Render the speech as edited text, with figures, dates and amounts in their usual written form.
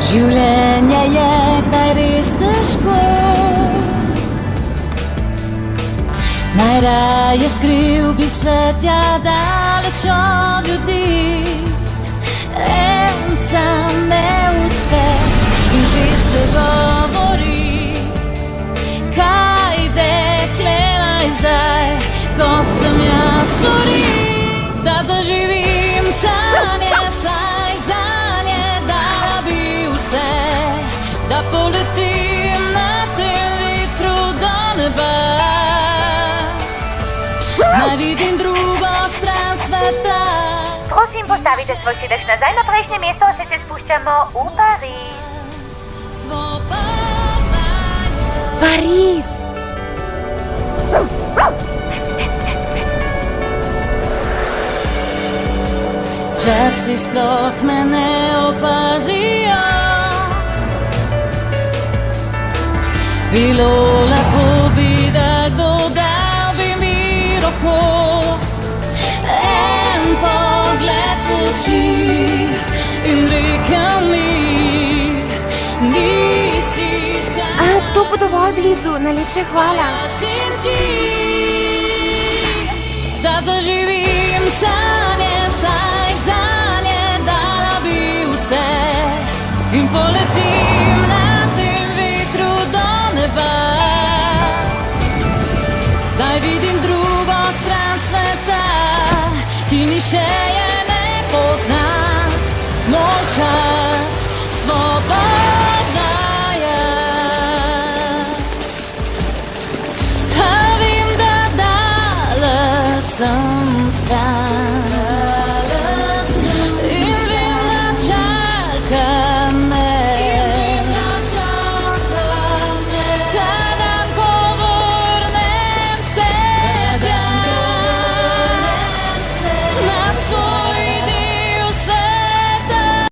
Življenje je kdaj res težko, najraje skril bi se tja daleč od ljudi. En sam neuspeh in že se govori, kaj dekle naj zdaj, kot sem jaz stori, da zaživim sanje, saj zanje dala bi vse, da poletim na tem vetru do neba. Naj vidim drugo stran sveta. Prosim, postavite svoj sedež nazaj na prejšnje mesto, se spuščamo v Pariz. Pariz! Časi sploh me ne opazijo, bilo lahko bi, da kdo dal bi mi roko. En pogled v oči in rekel mi, nisi sam. A, to bo dovolj blizu, najlepše hvala. In ti, da zaživim sanje, saj zanje dala bi vse in poletim na tem vetru do neba. Daj vidim drugo stran sveta, ki ni še je ne pozna, moj čas svobodna jaz. A vem, da daleč sem stran.